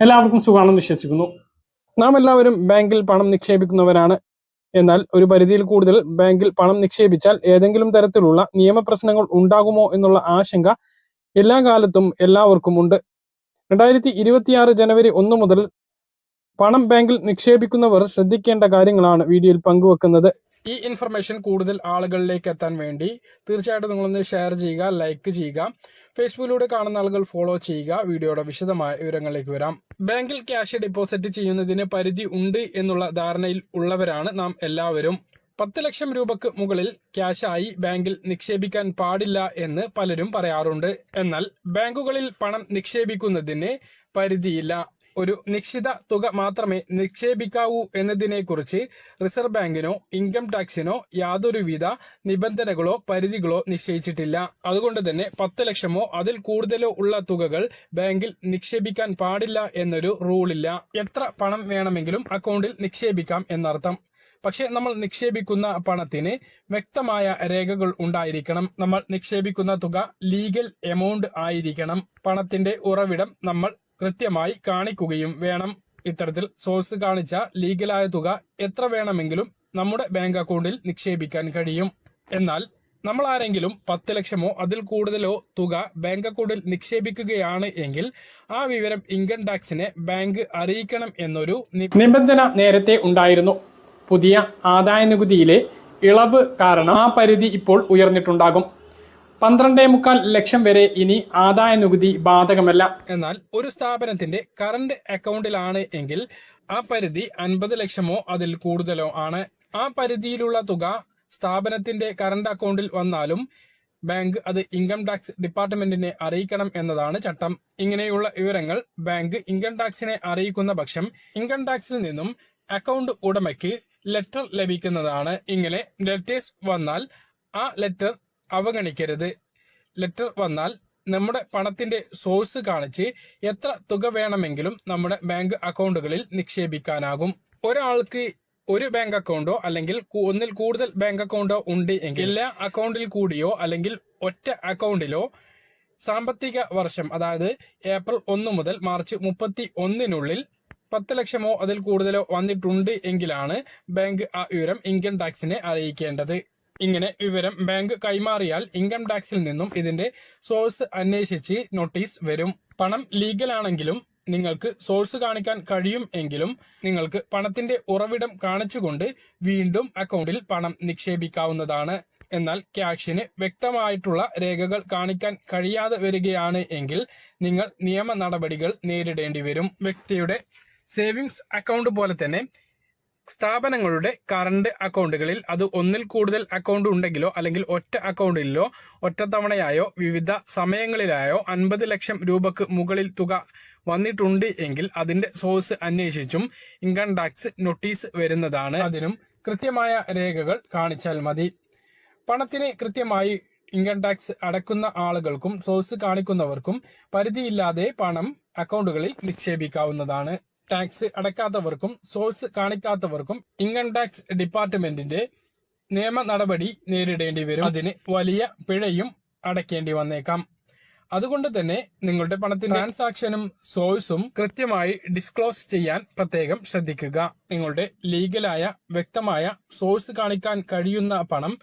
എല്ലാവർക്കും സുഖമാണെന്ന് വിശ്വസിക്കുന്നു. നാം എല്ലാവരും ബാങ്കിൽ പണം നിക്ഷേപിക്കുന്നവരാണ്. എന്നാൽ ഒരു പരിധിയിൽ കൂടുതൽ ബാങ്കിൽ പണം നിക്ഷേപിച്ചാൽ ഏതെങ്കിലും തരത്തിലുള്ള നിയമപ്രശ്നങ്ങൾ ഉണ്ടാകുമോ എന്നുള്ള ആശങ്ക എല്ലാ കാലത്തും എല്ലാവർക്കും ഉണ്ട്. 2026 ജനുവരി 1 മുതൽ പണം ബാങ്കിൽ നിക്ഷേപിക്കുന്നവർ ശ്രദ്ധിക്കേണ്ട കാര്യങ്ങളാണ് വീഡിയോയിൽ പങ്കുവെക്കുന്നത്. ഈ ഇൻഫർമേഷൻ കൂടുതൽ ആളുകളിലേക്ക് എത്താൻ വേണ്ടി തീർച്ചയായിട്ടും നിങ്ങളൊന്ന് ഷെയർ ചെയ്യുക, ലൈക്ക് ചെയ്യുക. ഫേസ്ബുക്കിലൂടെ കാണുന്ന ആളുകൾ ഫോളോ ചെയ്യുക. വീഡിയോയുടെ വിശദമായ വിവരങ്ങളിലേക്ക് വരാം. ബാങ്കിൽ ക്യാഷ് ഡെപ്പോസിറ്റ് ചെയ്യുന്നതിന് പരിധി ഉണ്ട് എന്നുള്ള ധാരണയിൽ ഉള്ളവരാണ് നാം എല്ലാവരും. 10 ലക്ഷം രൂപക്ക് മുകളിൽ ക്യാഷായി ബാങ്കിൽ നിക്ഷേപിക്കാൻ പാടില്ല എന്ന് പലരും പറയാറുണ്ട്. എന്നാൽ ബാങ്കുകളിൽ പണം നിക്ഷേപിക്കുന്നതിന് പരിധിയില്ല. ഒരു നിശ്ചിത തുക മാത്രമേ നിക്ഷേപിക്കാവൂ എന്നതിനെക്കുറിച്ച് റിസർവ് ബാങ്കിനോ ഇൻകം ടാക്സിനോ യാതൊരുവിധ നിബന്ധനകളോ പരിധികളോ നിശ്ചയിച്ചിട്ടില്ല. അതുകൊണ്ട് തന്നെ 10 ലക്ഷമോ അതിൽ കൂടുതലോ ഉള്ള തുകകൾ ബാങ്കിൽ നിക്ഷേപിക്കാൻ പാടില്ല എന്നൊരു റൂളില്ല. എത്ര പണം വേണമെങ്കിലും അക്കൗണ്ടിൽ നിക്ഷേപിക്കാം എന്നർത്ഥം. പക്ഷെ നമ്മൾ നിക്ഷേപിക്കുന്ന പണത്തിന് വ്യക്തമായ രേഖകൾ ഉണ്ടായിരിക്കണം. നമ്മൾ നിക്ഷേപിക്കുന്ന തുക ലീഗൽ എമൗണ്ട് ആയിരിക്കണം. പണത്തിന്റെ ഉറവിടം നമ്മൾ കൃത്യമായി കാണിക്കുകയും വേണം. ഇത്തരത്തിൽ സോഴ്സ് കാണിച്ച ലീഗലായ തുക എത്ര വേണമെങ്കിലും നമ്മുടെ ബാങ്ക് അക്കൗണ്ടിൽ നിക്ഷേപിക്കാൻ കഴിയും. എന്നാൽ നമ്മൾ ആരെങ്കിലും 10 ലക്ഷമോ അതിൽ കൂടുതലോ തുക ബാങ്ക് അക്കൗണ്ടിൽ നിക്ഷേപിക്കുകയാണ് എങ്കിൽ ആ വിവരം ഇൻകം ടാക്സിനെ ബാങ്ക് അറിയിക്കണം എന്നൊരു നിബന്ധന നേരത്തെ ഉണ്ടായിരുന്നു. പുതിയ ആദായ നികുതിയിലെ ഇളവ് കാരണം ആ പരിധി ഇപ്പോൾ ഉയർന്നിട്ടുണ്ടാകും. 12.25 ലക്ഷം വരെ ഇനി ആദായ നികുതി ബാധകമല്ല. എന്നാൽ ഒരു സ്ഥാപനത്തിന്റെ കറന്റ് അക്കൗണ്ടിലാണ് എങ്കിൽ ആ പരിധി 50 ലക്ഷമോ അതിൽ കൂടുതലോ ആണ്. ആ പരിധിയിലുള്ള തുക സ്ഥാപനത്തിന്റെ കറന്റ് അക്കൗണ്ടിൽ വന്നാലും ബാങ്ക് അത് ഇൻകം ടാക്സ് ഡിപ്പാർട്ട്മെന്റിനെ അറിയിക്കണം എന്നതാണ് ചട്ടം. ഇങ്ങനെയുള്ള വിവരങ്ങൾ ബാങ്ക് ഇൻകം ടാക്സിനെ അറിയിക്കുന്ന പക്ഷം ഇൻകം ടാക്സിൽ നിന്നും അക്കൗണ്ട് ഉടമയ്ക്ക് ലെറ്റർ ലഭിക്കുന്നതാണ്. ഇങ്ങനെ ലെറ്റേഴ്സ് വന്നാൽ ആ ലെറ്റർ അവഗണിക്കരുത്. ലെറ്റർ വന്നാൽ നമ്മുടെ പണത്തിന്റെ സോഴ്സ് കാണിച്ച് എത്ര തുക വേണമെങ്കിലും നമ്മുടെ ബാങ്ക് അക്കൗണ്ടുകളിൽ നിക്ഷേപിക്കാനാകും. ഒരാൾക്ക് ഒരു ബാങ്ക് അക്കൗണ്ടോ അല്ലെങ്കിൽ ഒന്നിൽ കൂടുതൽ ബാങ്ക് അക്കൗണ്ടോ ഉണ്ട് എങ്കിൽ എല്ലാ അക്കൗണ്ടിൽ കൂടിയോ അല്ലെങ്കിൽ ഒറ്റ അക്കൗണ്ടിലോ സാമ്പത്തിക വർഷം, അതായത് ഏപ്രിൽ 1 മുതൽ മാർച്ച് 31 10 ലക്ഷമോ അതിൽ കൂടുതലോ വന്നിട്ടുണ്ട് എങ്കിലാണ് ബാങ്ക് ആ വിവരം ഇൻകം ടാക്സിനെ അറിയിക്കേണ്ടത്. ഇങ്ങനെ വിവരം ബാങ്ക് കൈമാറിയാൽ ഇൻകം ടാക്സിൽ നിന്നും ഇതിന്റെ സോഴ്സ് അന്വേഷിച്ച് നോട്ടീസ് വരും. പണം ലീഗലാണെങ്കിലും നിങ്ങൾക്ക് സോഴ്സ് കാണിക്കാൻ കഴിയും എങ്കിലും നിങ്ങൾക്ക് പണത്തിന്റെ ഉറവിടം കാണിച്ചുകൊണ്ട് വീണ്ടും അക്കൗണ്ടിൽ പണം നിക്ഷേപിക്കാവുന്നതാണ്. എന്നാൽ ക്യാഷിന് വ്യക്തമായിട്ടുള്ള രേഖകൾ കാണിക്കാൻ കഴിയാതെ വരികയാണ് എങ്കിൽ നിങ്ങൾ നിയമ നടപടികൾ നേരിടേണ്ടി വരും. വ്യക്തിയുടെ സേവിങ്സ് അക്കൗണ്ട് പോലെ തന്നെ സ്ഥാപനങ്ങളുടെ കറന്റ് അക്കൗണ്ടുകളിൽ അത് ഒന്നിൽ കൂടുതൽ അക്കൗണ്ട് ഉണ്ടെങ്കിലോ അല്ലെങ്കിൽ ഒറ്റ അക്കൗണ്ടിലോ ഒറ്റത്തവണയായോ വിവിധ സമയങ്ങളിലായോ 50 ലക്ഷം രൂപക്ക് മുകളിൽ തുക വന്നിട്ടുണ്ട് എങ്കിൽ അതിന്റെ സോഴ്സ് അന്വേഷിച്ചും ഇൻകം ടാക്സ് നോട്ടീസ് വരുന്നതാണ്. അതിനും കൃത്യമായ രേഖകൾ കാണിച്ചാൽ മതി. പണത്തിന് കൃത്യമായി ഇൻകം ടാക്സ് അടയ്ക്കുന്ന ആളുകൾക്കും സോഴ്സ് കാണിക്കുന്നവർക്കും പരിധിയില്ലാതെ പണം അക്കൗണ്ടുകളിൽ നിക്ഷേപിക്കാവുന്നതാണ്. ടാക്സ് അടയ്ക്കാത്തവർക്കും സോഴ്സ് കാണിക്കാത്തവർക്കും ഇൻകം ടാക്സ് ഡിപ്പാർട്ട്മെന്റിന്റെ നിയമ നടപടി നേരിടേണ്ടി വരും. അതിന് വലിയ പിഴയും അടയ്ക്കേണ്ടി വന്നേക്കാം. അതുകൊണ്ട് തന്നെ നിങ്ങളുടെ പണത്തിന്റെ ട്രാൻസാക്ഷനും സോഴ്സും കൃത്യമായി ഡിസ്ക്ലോസ് ചെയ്യാൻ പ്രത്യേകം ശ്രദ്ധിക്കുക. നിങ്ങളുടെ ലീഗലായ വ്യക്തമായ സോഴ്സ് കാണിക്കാൻ കഴിയുന്ന പണം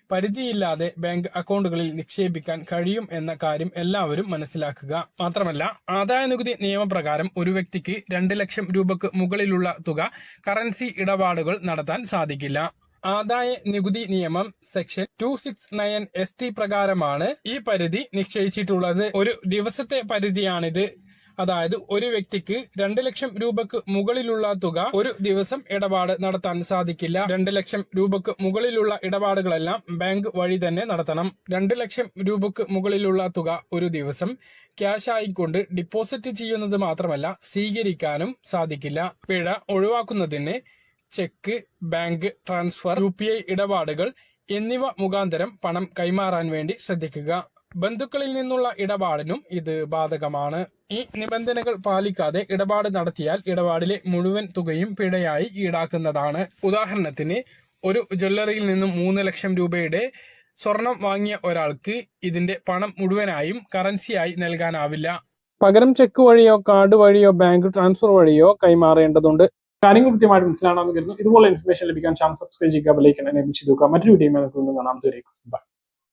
പരിധിയില്ലാതെ ബാങ്ക് അക്കൗണ്ടുകളിൽ നിക്ഷേപിക്കാൻ കഴിയും എന്ന കാര്യം എല്ലാവരും മനസ്സിലാക്കുക. മാത്രമല്ല, ആദായ നികുതി നിയമപ്രകാരം ഒരു വ്യക്തിക്ക് 2 ലക്ഷം രൂപക്ക് മുകളിലുള്ള തുക കറൻസി ഇടപാടുകൾ നടത്താൻ സാധിക്കില്ല. ആദായ നികുതി നിയമം സെക്ഷൻ 269 ST പ്രകാരമാണ് ഈ പരിധി നിശ്ചയിച്ചിട്ടുള്ളത്. ഒരു ദിവസത്തെ പരിധിയാണിത്. അതായത് ഒരു വ്യക്തിക്ക് 2 ലക്ഷം രൂപക്ക് മുകളിലുള്ള തുക ഒരു ദിവസം ഇടപാട് നടത്താൻ സാധിക്കില്ല. 2 ലക്ഷം രൂപക്ക് മുകളിലുള്ള ഇടപാടുകളെല്ലാം ബാങ്ക് വഴി തന്നെ നടത്തണം. 2 ലക്ഷം രൂപക്ക് മുകളിലുള്ള തുക ഒരു ദിവസം ക്യാഷ് ആയിക്കൊണ്ട് ഡിപ്പോസിറ്റ് ചെയ്യുന്നത് മാത്രമല്ല സ്വീകരിക്കാനും സാധിക്കില്ല. പിഴ ഒഴിവാക്കുന്നതിന് ചെക്ക്, ബാങ്ക് ട്രാൻസ്ഫർ, UPI ഇടപാടുകൾ എന്നിവ മുഖാന്തരം പണം കൈമാറാൻ വേണ്ടി ശ്രദ്ധിക്കുക. ബന്ധുക്കളിൽ നിന്നുള്ള ഇടപാടിനും ഇത് ബാധകമാണ്. ഈ നിബന്ധനകൾ പാലിക്കാതെ ഇടപാട് നടത്തിയാൽ ഇടപാടിലെ മുഴുവൻ തുകയും പിഴയായി ഈടാക്കുന്നതാണ്. ഉദാഹരണത്തിന്, ഒരു ജ്വല്ലറിയിൽ നിന്നും 3 ലക്ഷം രൂപയുടെ സ്വർണം വാങ്ങിയ ഒരാൾക്ക് ഇതിന്റെ പണം മുഴുവനായും കറൻസിയായി നൽകാനാവില്ല. പകരം ചെക്ക് വഴിയോ കാർഡ് വഴിയോ ബാങ്ക് ട്രാൻസ്ഫർ വഴിയോ കൈമാറേണ്ടതുണ്ട്. കാര്യങ്ങൾ കൃത്യമായിട്ട് മനസ്സിലാണെന്ന് കരുതുന്നു. ഇതുപോലെ ഇൻഫർമേഷൻ ലഭിക്കാൻ ചാനൽ സബ്സ്ക്രൈബ് ചെയ്യുക, ബെൽ ഐക്കൺ എനേബിൾ ചെയ്ത് വെക്കുക. മറ്റൊരു വീഡിയോ നമുക്ക് കാണാം.